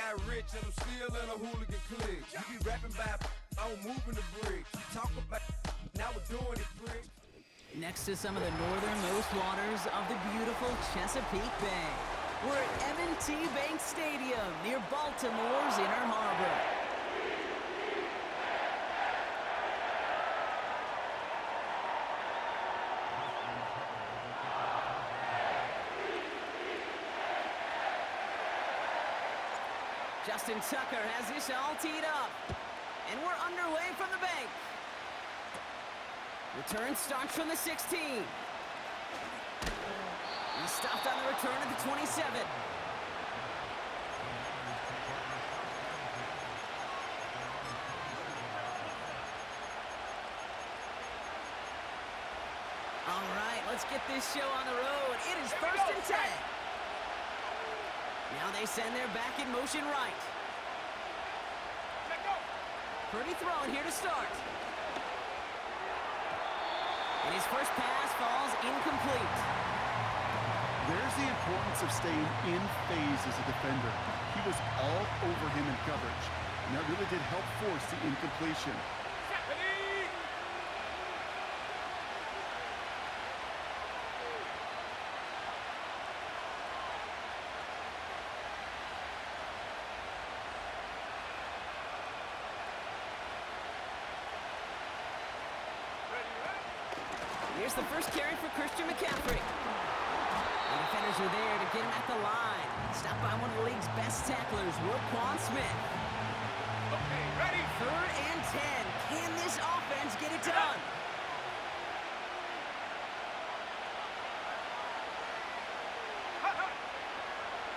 got rich and I'm still in a hooligan clique. You be rapping by I'm moving the bricks. You talk about now we're doing it, prick. Next to some of the northernmost waters of the beautiful Chesapeake Bay, we're at M&T Bank Stadium near Baltimore's Inner Harbor. Justin Tucker has this all teed up. And we're underway from the bank. Return starts from the 16. He stopped on the return at the 27. All right, let's get this show on the road. It is 1st and 10. Now they send their back in motion right. Purdy throwing here to start. And his first pass falls incomplete. There's the importance of staying in phase as a defender. He was all over him in coverage, and that really did help force the incompletion. Here's the first carry for Christian McCaffrey. The defenders are there to get him at the line. Stopped by one of the league's best tacklers, Roquan Smith. Okay, ready? 3rd and 10. Can this offense get it done?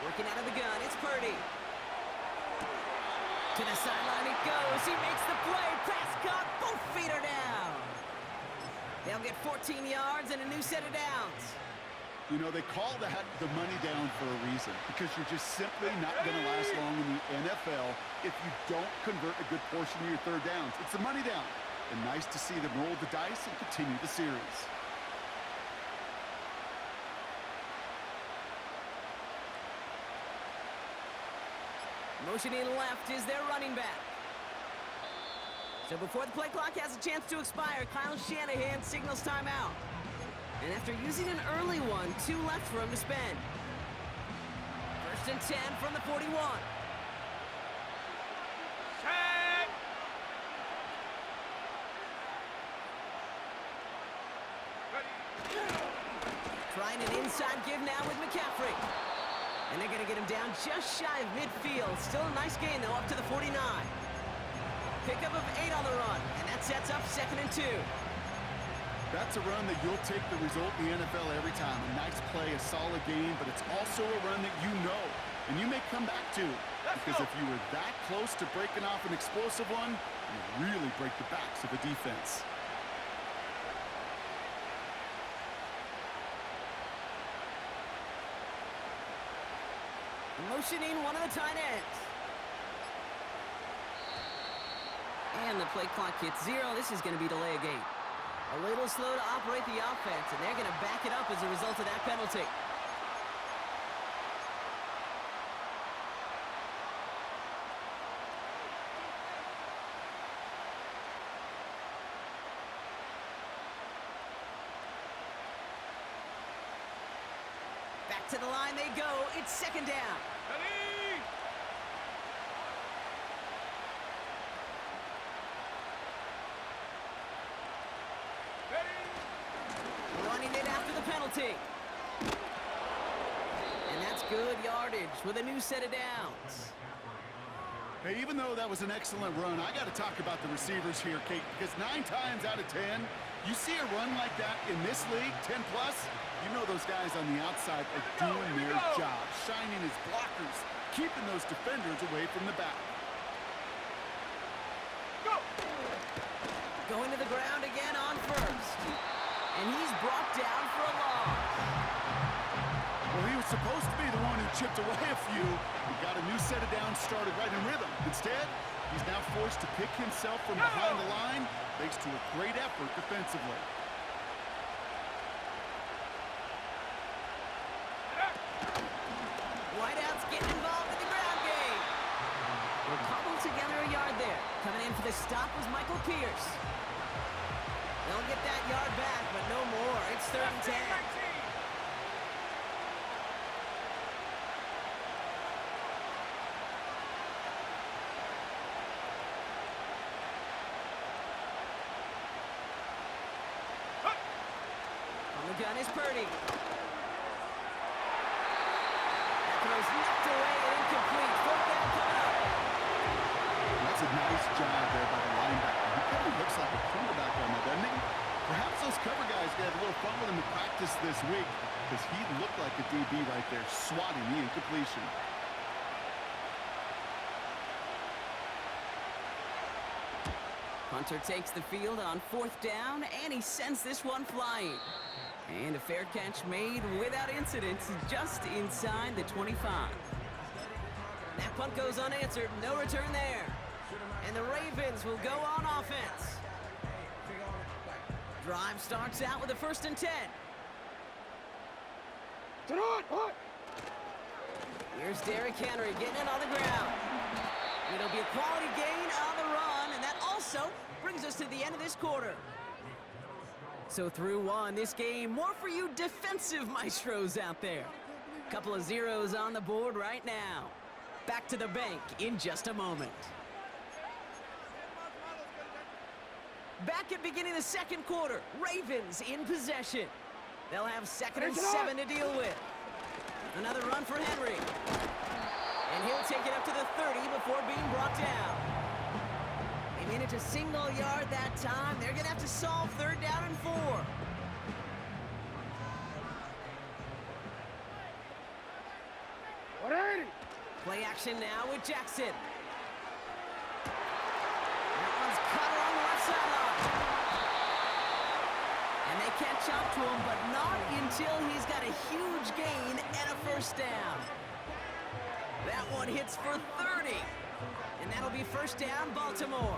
Working out of the gun, it's Purdy. To the sideline it goes. He makes the play. Prescott, both feet are down. They'll get 14 yards and a new set of downs. You know, they call that the money down for a reason, because you're just simply not going to last long in the NFL if you don't convert a good portion of your third downs. It's the money down. And nice to see them roll the dice and continue the series. Motioning left is their running back. So before the play clock has a chance to expire, Kyle Shanahan signals timeout. And after using an early one, 2 left for him to spend. 1st and 10 from the 41. Check. Trying an inside give now with McCaffrey. And they're going to get him down just shy of midfield. Still a nice gain, though, up to the 49. Pickup of 8 on the run, and that sets up 2nd and 2. That's a run that you'll take the result in the NFL every time. A nice play, a solid game, but it's also a run that you know, and you may come back to. Because if you were that close to breaking off an explosive one, you really break the backs of the defense. Motioning one of the tight ends. And the play clock hits 0. This is going to be delay a game. A little slow to operate the offense, and they're going to back it up as a result of that penalty. Back to the line they go. It's 2nd down. Running it after the penalty. And that's good yardage with a new set of downs. Hey, even though that was an excellent run, I got to talk about the receivers here, Kate, because 9 times out of 10, you see a run like that in this league, 10+, you know those guys on the outside are doing their job, shining as blockers, keeping those defenders away from the back. Going to the ground again on 1st. And he's brought down for a loss. Well, he was supposed to be the one who chipped away a few. He got a new set of downs started right in rhythm. Instead, he's now forced to pick himself from behind the line, thanks to a great effort defensively. Whiteout's getting involved in the ground game. the stop was Michael Pierce. They'll get that yard back, but no more. It's 3rd and 10. On the gun is Purdy. That throw's knocked away and incomplete. 4th down coming up. That's a nice job there by the linebacker. He kind of looks like a quarterback on that, doesn't he? Perhaps those cover guys can have a little fun with him in practice this week because he looked like a DB right there, swatting the incompletion. Hunter takes the field on 4th down, and he sends this one flying. And a fair catch made without incident, just inside the 25. That punt goes unanswered, no return there. And the Ravens will go on offense. Drive starts out with a 1st and 10. Here's Derrick Henry getting it on the ground. It'll be a quality gain on the run, and that also brings us to the end of this quarter. So through 1, this game, more for you defensive maestros out there. Couple of zeros on the board right now. Back to the bank in just a moment. Back at beginning of the 2nd quarter, Ravens in possession. They'll have 2nd and 7 to deal with. Another run for Henry. And he'll take it up to the 30 before being brought down. They manage a single yard that time. They're going to have to solve 3rd down and 4. Play action now with Jackson. That one's cut along the left sideline. And they catch up to him, but not until he's got a huge gain and a 1st down. That one hits for 30. And that'll be 1st down, Baltimore.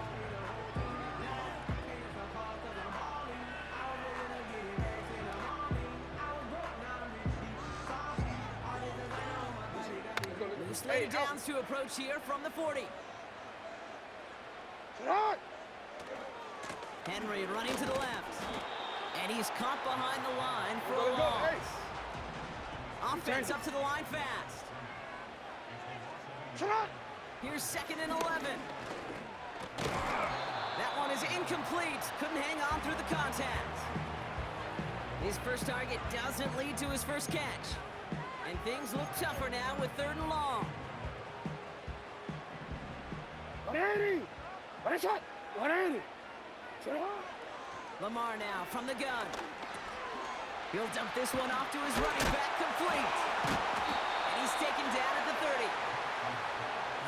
Loose downs to approach here from the 40. Henry running to the left. And he's caught behind the line for a loss. Offense up to the line fast. Here's 2nd and 11. That one is incomplete. Couldn't hang on through the contact. His first target doesn't lead to his first catch. And things look tougher now with 3rd and long. Lamar now from the gun. He'll dump this one off to his running back, complete. And he's taken down at the 30.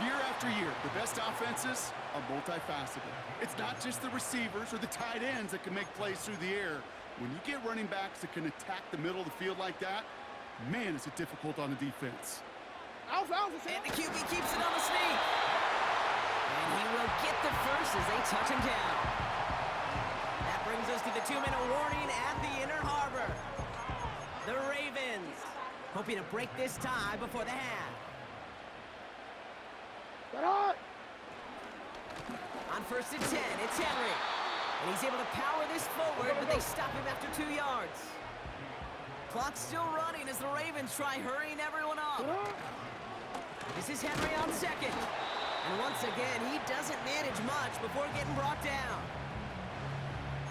Year after year, the best offenses are multifaceted. It's not just the receivers or the tight ends that can make plays through the air. When you get running backs that can attack the middle of the field like that, man, is it difficult on the defense. And the QB keeps it on the sneak. And he will get the first as they touch him down. That brings us to the 2-minute warning at the Inner Harbor. The Ravens hoping to break this tie before the half. On 1st and 10, it's Henry. And he's able to power this forward, but they stop him after 2 yards. Clock's still running as the Ravens try hurrying everyone up. This is Henry on 2nd. And once again, he doesn't manage much before getting brought down.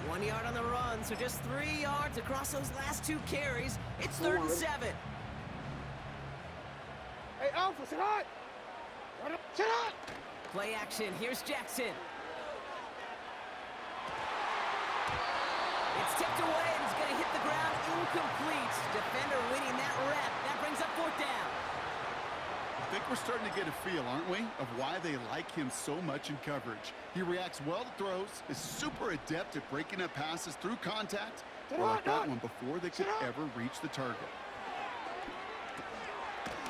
1 yard on the run, so just 3 yards across those last 2 carries. It's 3rd and 7. Hey, Alpha, sit hot! Sit hot! Play action, here's Jackson. It's tipped away and it's going to hit the ground incomplete. Defender winning that rep. That brings up 4th down. I think we're starting to get a feel, aren't we, of why they like him so much in coverage. He reacts well to throws, is super adept at breaking up passes through contact, or like that one before they could ever reach the target.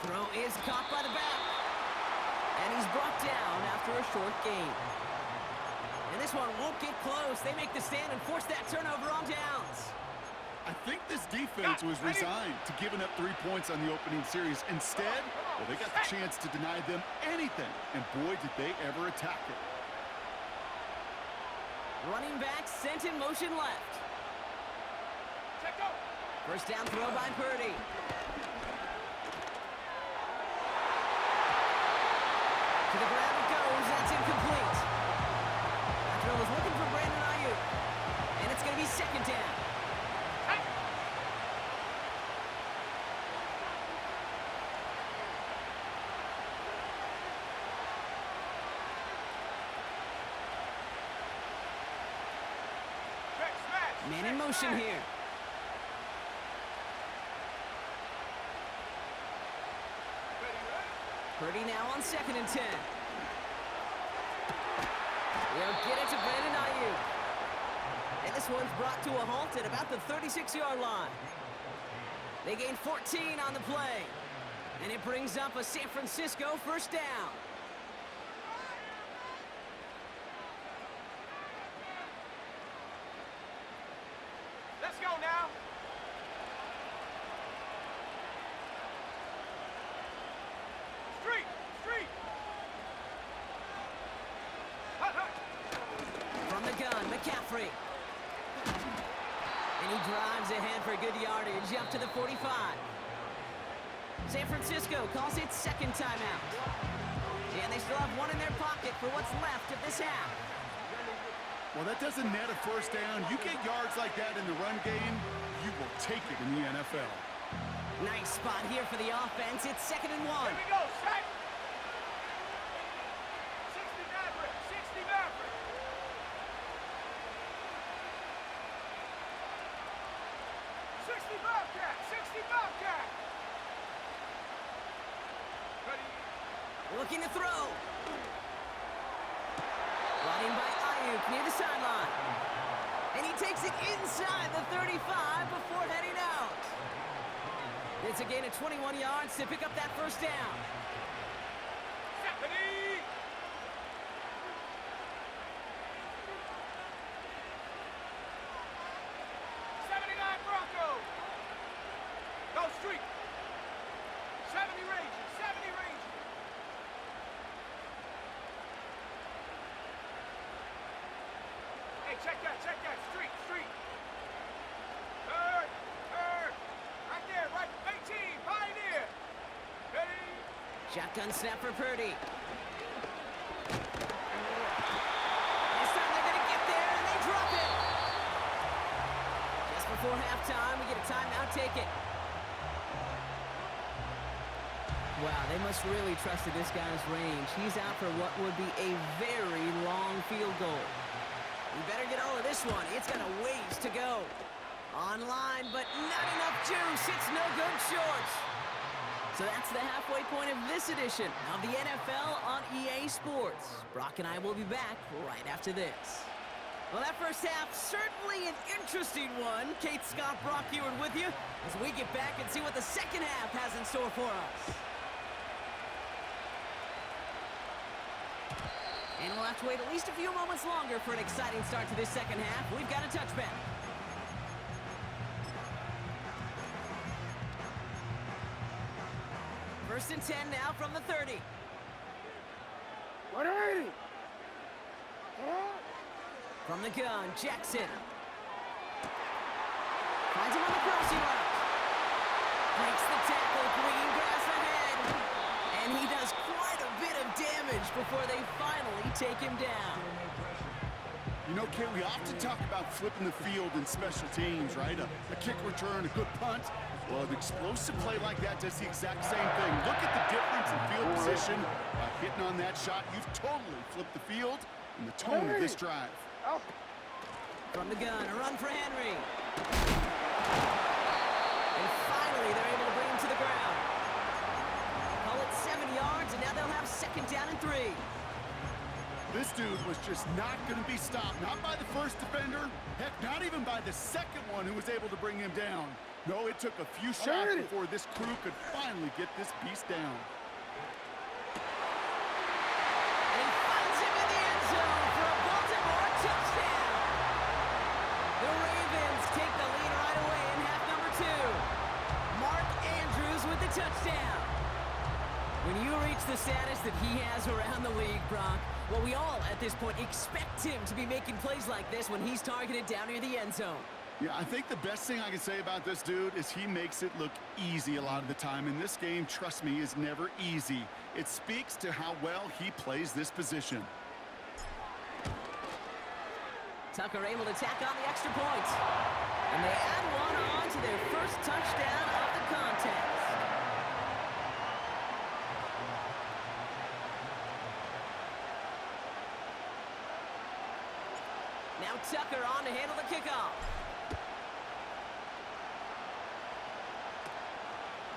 Throw is caught by the back. And he's brought down after a short gain. And this one won't get close. They make the stand and force that turnover on downs. I think this defense was resigned to giving up 3 points on the opening series. Instead, well, they got the chance to deny them anything. And boy, did they ever attack it. Running back sent in motion left. Check out. First down throw by Purdy. To the ground it goes. That's incomplete. That throw was looking for Brandon Ayuk. And it's going to be second down. Man in motion here. Purdy now on 2nd and 10. They'll get it to Brandon Ayuk. And this one's brought to a halt at about the 36-yard line. They gain 14 on the play. And it brings up a San Francisco first down. Let's go now. Street. Hut. From the gun, McCaffrey. And he drives ahead for good yardage up to the 45. San Francisco calls it second timeout. And they still have one in their pocket for what's left of this half. Well, that doesn't net a first down. You get yards like that in the run game, you will take it in the NFL. Nice spot here for the offense. It's 2nd and 1. Here we go, set. 60 Maverick. 60 Maverick. 60 Bobcat. 60 Bobcat. Ready. Looking to throw. Brought in by Ayuk near the sideline. And he takes it inside the 35 before heading out. It's a gain of 21 yards to pick up that first down. Stephanie. 79 Bronco. Go street. 70 Rangers. 70 Rangers. Hey, check that. Street. Third. Right there, right. 18, Pioneer. Ready. Shotgun snap for Purdy. This time they're going to get there, and they drop it. Just before halftime, we get a timeout. Take it. Wow, they must really trust this guy's range. He's out for what would be a very long field goal. You better get all of this one. It's got a ways to go. Online, but not enough juice. It's no good short. So that's the halfway point of this edition of the NFL on EA Sports. Brock and I will be back right after this. Well, that first half, certainly an interesting one. Kate Scott, Brock Ewart with you as we get back and see what the second half has in store for us. And we'll have to wait at least a few moments longer for an exciting start to this second half. We've got a touchback. First and 10 now from the 30. 180. From the gun, Jackson. Finds him on the crossing route. Breaks the tackle, green grass ahead. And he does quite a bit of damage before they finally take him down. You know, Kate, we often talk about flipping the field in special teams, right? A kick return, a good punt. Well, an explosive play like that does the exact same thing. Look at the difference in field position. By hitting on that shot, you've totally flipped the field and the tone of this drive. From the gun, a run for Henry. And finally, they're able to bring him to the ground. Call it 7 yards, and now they'll have second down and 3. This dude was just not going to be stopped. Not by the first defender. Heck, not even by the second one who was able to bring him down. No, it took a few shots before this crew could finally get this beast down. And he finds him in the end zone for a Baltimore touchdown. The Ravens take the lead right away in half number 2. Mark Andrews with the touchdown. When you reach the status that he has around the league, Brock, well, we all, at this point, expect him to be making plays like this when he's targeted down near the end zone. Yeah, I think the best thing I can say about this dude is he makes it look easy a lot of the time. And this game, trust me, is never easy. It speaks to how well he plays this position. Tucker able to tack on the extra point. And they add one on to their first touchdown of the contest. Now Tucker on to handle the kickoff.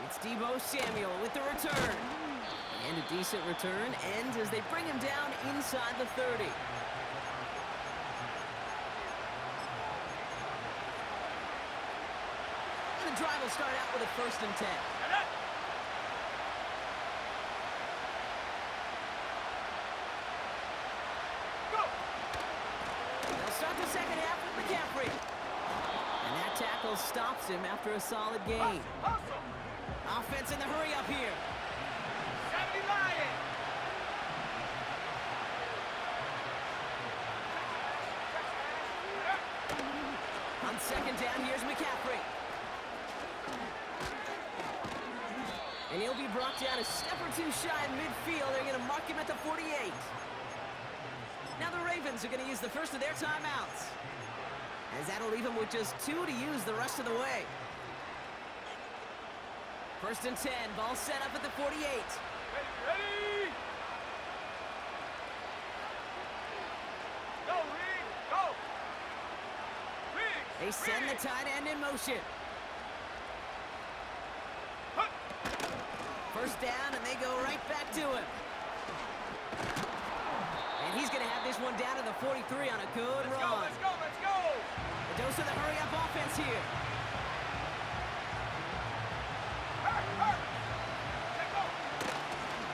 It's Deebo Samuel with the return. And a decent return ends as they bring him down inside the 30. And the drive will start out with a 1st and 10. Start the second half with McCaffrey. And that tackle stops him after a solid gain. Offense in the hurry up here. 70 Lions. On 2nd down, here's McCaffrey. And he'll be brought down a step or two shy in midfield. They're going to mark him at the 48. Now the Ravens are going to use the first of their timeouts, as that'll leave them with just 2 to use the rest of the way. 1st and 10, ball set up at the 48. Ready? Go, Reed, go! Reed, They send the tight end in motion. 1st down, and they go right back to him. And he's going to have this one down to the 43 on a good run. Let's go! A dose of the hurry-up offense here.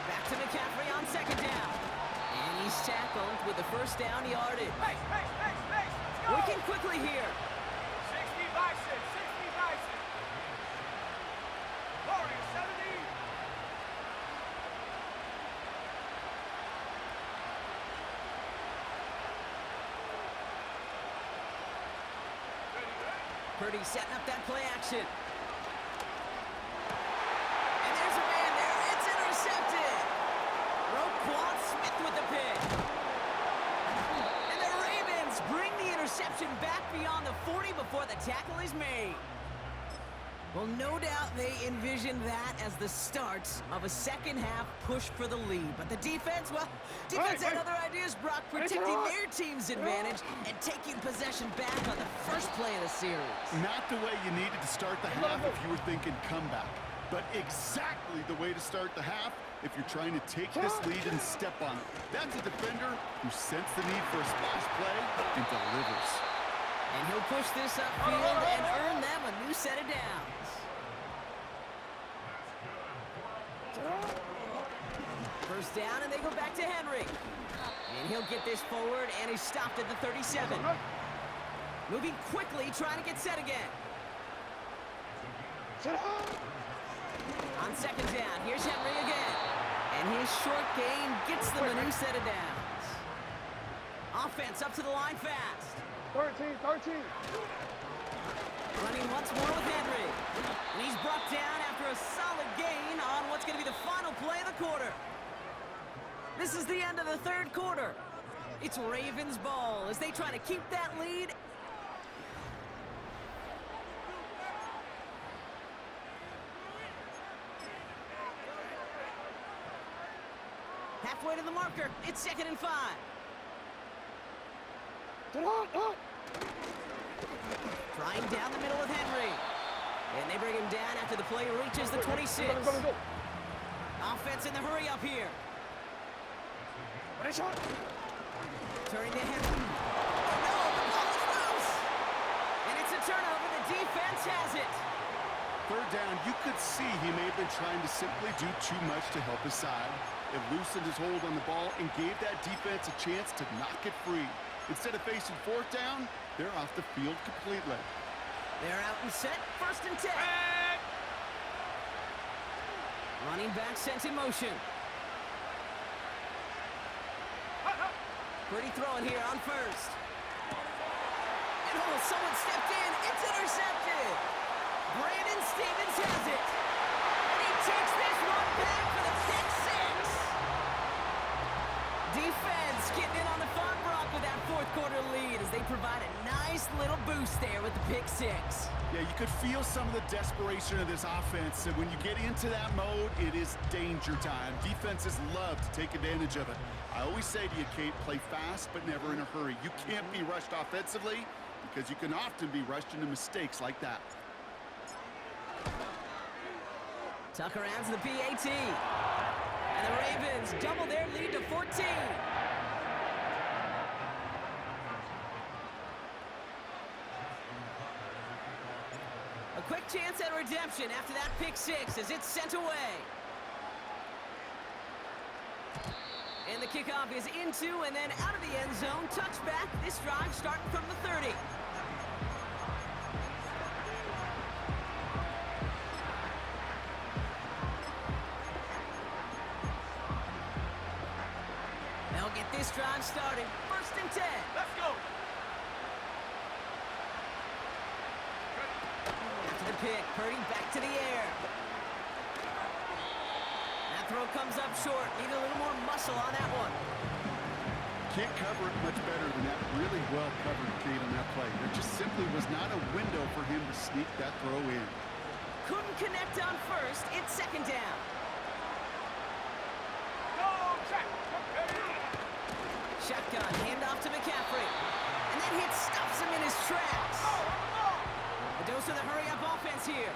Back to McCaffrey on 2nd down. And he's tackled with the 1st down yardage. Pace, let's go! Working quickly here. 60 Bison. Warriors, 70. Purdy setting up that play action. And there's a man there. It's intercepted. Roquan Smith with the pick. And the Ravens bring the interception back beyond the 40 before the tackle is made. Well, no doubt they envisioned that as the start of a second-half push for the lead. But the defense, well, defense had other ideas, Brock, protecting their team's advantage and taking possession back on the first play of the series. Not the way you needed to start the half if you were thinking comeback, but exactly the way to start the half if you're trying to take this lead and step on it. That's a defender who sensed the need for a splash play and delivers. And he'll push this upfield and earn them a new set of downs. First down, and they go back to Henry. And he'll get this forward, and he's stopped at the 37. Moving quickly, trying to get set again. On 2nd down, here's Henry again. And his short gain gets them a new set of downs. Offense up to the line fast. 13. Running once more with Henry. And he's brought down after a solid gain on what's going to be the final play of the quarter. This is the end of the 3rd quarter. It's Ravens ball as they try to keep that lead. Halfway to the marker. It's 2nd and 5. Trying down the middle with Henry. And they bring him down after the play reaches the 26. Offense in the hurry up here. Turning to Henry. No, the ball is loose. And it's a turnover. The defense has it. 3rd down, you could see he may have been trying to simply do too much to help his side. It loosened his hold on the ball and gave that defense a chance to knock it free. Instead of facing 4th down, they're off the field completely. They're out and set. 1st and 10. Running back sent in motion. Purdy throwing here on first. And oh, someone stepped in. It's intercepted. Brandon Stevens has it. And he takes this one back for the pick six. Defense getting in on the fun, Brock, with that fourth quarter lead as they provide a nice little boost there with the pick six. Yeah, you could feel some of the desperation of this offense, and when you get into that mode, it is danger time. Defenses love to take advantage of it. I always say to you, Kate, play fast but never in a hurry. You can't be rushed offensively because you can often be rushed into mistakes like that. Tucker adds the PAT. And the Ravens double their lead to 14. A quick chance at redemption after that pick six as it's sent away. And the kickoff is into and then out of the end zone. Touchback. This drive starting from the 30. They'll get this drive started. 1st and 10. Let's go. After the pick, Purdy back to the air. That throw comes up short. Need a little more muscle on that one. Can't cover it much better than that. Really well covered, Kate, on that play. There just simply was not a window for him to sneak that throw in. Couldn't connect on first. It's 2nd down. Go, check. Shotgun, handoff to McCaffrey. And that hit stops him in his tracks. A dose of the hurry-up offense here.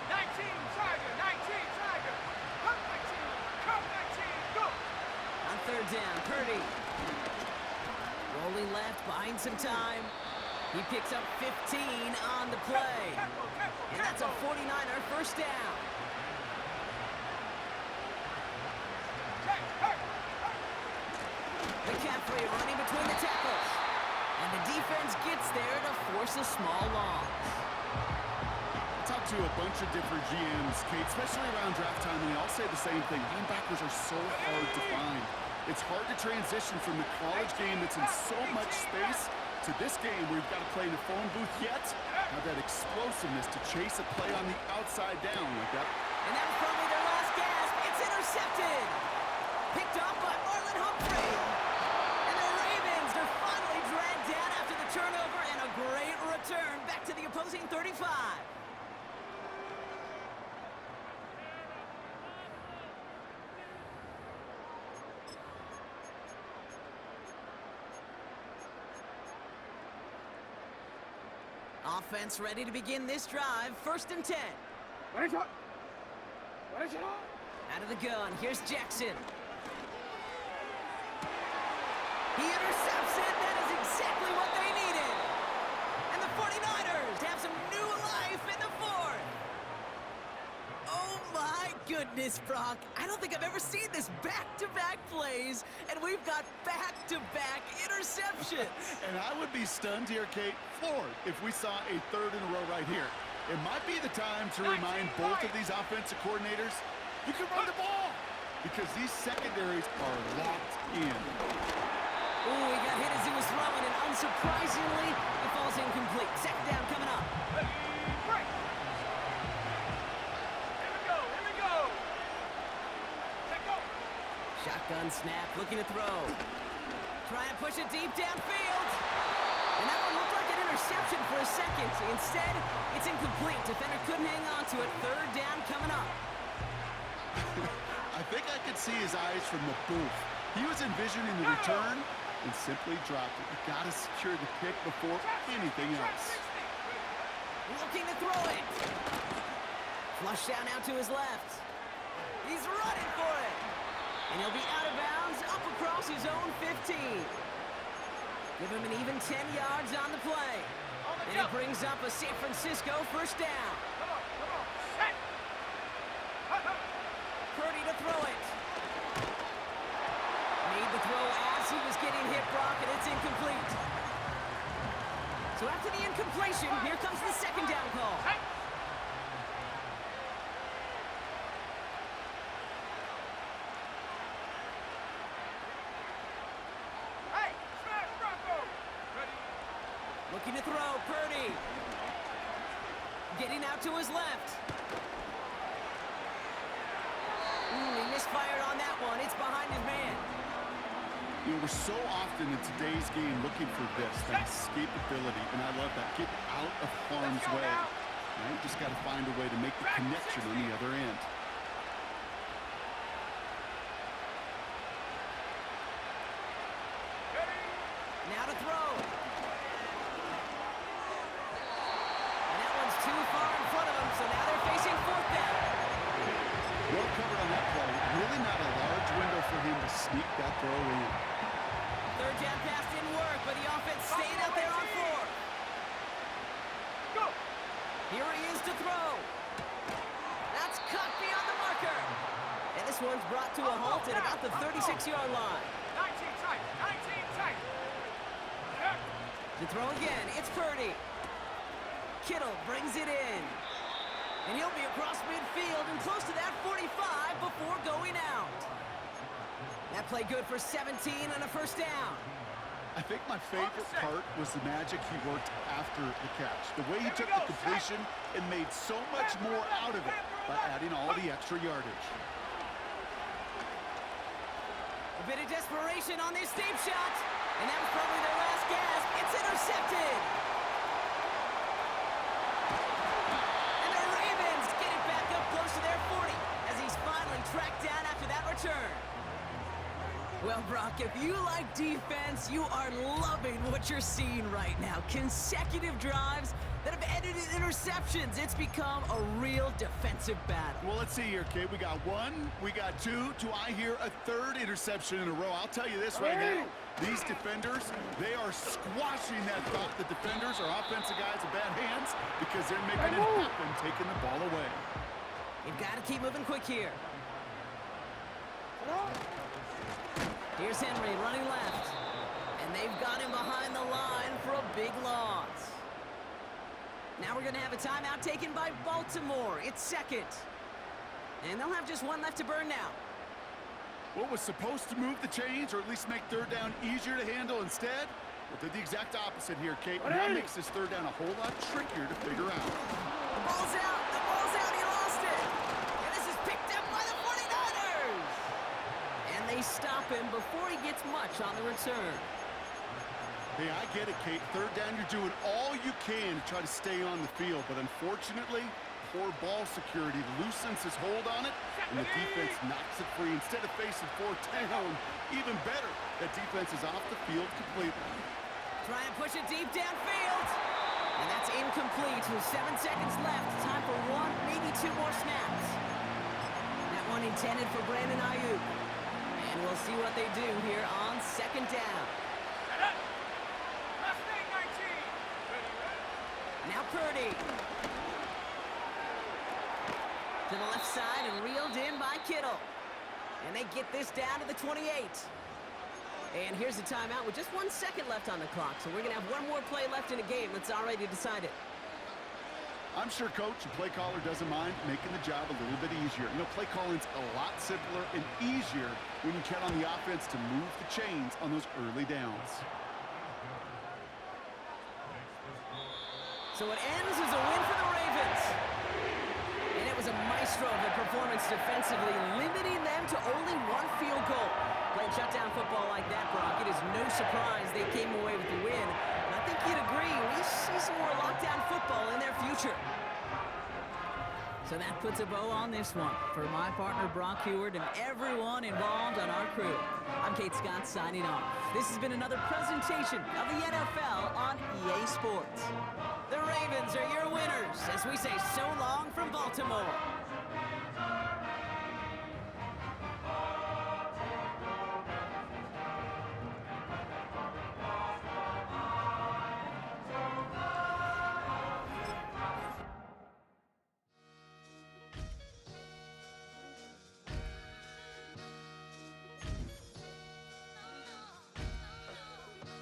19, Tiger, 19, Tiger. Come 19, come 19, go. On 3rd down, Purdy. Rolling left, buying some time. He picks up 15 on the play. And that's a 49er 1st down. McCaffrey running between the tackles. And the defense gets there to force a small loss. I talked to a bunch of different GMs, Kate, especially around draft time, and they all say the same thing. Linebackers are so hard to find. It's hard to transition from the college game that's in so much space to this game where you've got to play in a phone booth, yet have that explosiveness to chase a play on the outside down like that. And that was probably their last gasp. It's intercepted. Picked off by Marlon Humphrey. And the Ravens are finally dragged down after the turnover and a great return back to the opposing 35. Offense ready to begin this drive. 1st and 10. Ready, shot. Ready, shot. Out of the gun, here's Jackson. He intercepts it. That is exactly what they needed. And the 49ers have some new life in the 4th. Oh my goodness, Brock. I don't think I've ever seen this back-to-back plays, and we've got back-to-back interceptions. And I would be stunned here, Kate, floored, if we saw a 3rd in a row right here. It might be the time to remind both of these offensive coordinators, you can run the ball, because these secondaries are locked in. Ooh, he got hit as he was throwing, and unsurprisingly, it falls incomplete. 2nd down coming up. Break. Here we go. Take go. Shotgun snap, looking to throw. Trying to push it deep downfield. And that one looked like an interception for a second. Instead, it's incomplete. Defender couldn't hang on to it. 3rd down coming up. I think I could see his eyes from the booth. He was envisioning the return and simply dropped it. You got to secure the pick before anything else. Looking to throw it. Flush down out to his left. He's running for it. And he'll be out of bounds up across his own 15. Give him an even 10 yards on the play. And it brings up a San Francisco 1st down. Come on. Set. Purdy to throw it. Made the throw as he was getting hit, Brock, and it's incomplete. So after the incompletion, here comes the 2nd down call. Looking to throw, Purdy. Getting out to his left. He misfired on that one. It's behind his man. You know, we're so often in today's game looking for this, that escapability, and I love that. Get out of harm's way. Now you just got to find a way to make the connection on the other end. Now to throw. And that one's too far in front of him, so now they're facing fourth down. Well covered on that play. Really not a large window for him to sneak that throw in. Third down pass didn't work, but the offense stayed out there on fourth. Go! Here he is to throw. That's cut beyond the marker. And this one's brought to a halt at about the 36-yard line. 19 tight, 19 tight. To throw again, it's Purdy. Kittle brings it in. And he'll be across midfield and close to that 45 before going out. That play good for 17 and a first down. I think my favorite part was the magic he worked after the catch. The way he took the completion and made so much more out of it by adding all the extra yardage. A bit of desperation on this deep shot. And that was probably their last gasp. It's intercepted. And the Ravens get it back up close to their 40 as he's finally tracked down after that return. Well, Brock, if you like defense, you are loving what you're seeing right now. Consecutive drives that have ended in interceptions. It's become a real defensive battle. Well, let's see here, Kate. We got one, we got two. Do I hear a third interception in a row? I'll tell you this right now. These defenders, they are squashing that thought. The defenders are offensive guys in bad hands because they're making it happen, taking the ball away. You've got to keep moving quick here. Here's Henry running left. And they've got him behind the line for a big loss. Now we're going to have a timeout taken by Baltimore. It's second. And they'll have just one left to burn now. What was supposed to move the chains or at least make third down easier to handle instead? Well, did the exact opposite here, Kate. And that makes this third down a whole lot trickier to figure out. The ball's out. The ball's out. He lost it. And this is picked up by the 49ers. And they stop him before he gets much on the return. Hey, I get it, Kate. Third down, you're doing all you can to try to stay on the field. But unfortunately, poor ball security loosens his hold on it, and the defense knocks it free. Instead of facing fourth down, even better, that defense is off the field completely. Try and push it deep downfield. And that's incomplete with 7 seconds left. Time for one, maybe two more snaps. That one intended for Brandon Ayuk. And we'll see what they do here on second down. Now Purdy. To the left side and reeled in by Kittle. And they get this down to the 28. And here's the timeout with just 1 second left on the clock. So we're going to have one more play left in a game that's already decided. I'm sure coach and play caller doesn't mind making the job a little bit easier. You know, play calling's a lot simpler and easier when you count on the offense to move the chains on those early downs. So it ends as a win for the Ravens. And it was a maestro of a performance defensively, limiting them to only one field goal. Playing shutdown football like that, Brock, it is no surprise they came away with the win. And I think you'd agree, we see some more lockdown football in their future. So that puts a bow on this one. For my partner, Brock Huard, and everyone involved on our crew, I'm Kate Scott signing off. This has been another presentation of the NFL on EA Sports. The Ravens are your winners as we say so long from Baltimore.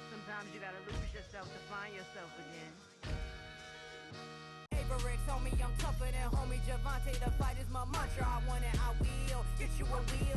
Sometimes you gotta lose yourself to find yourself again. Favorites, homie, I'm tougher than homie Javante. The fight is my mantra. I want it, I will. Get you a wheel.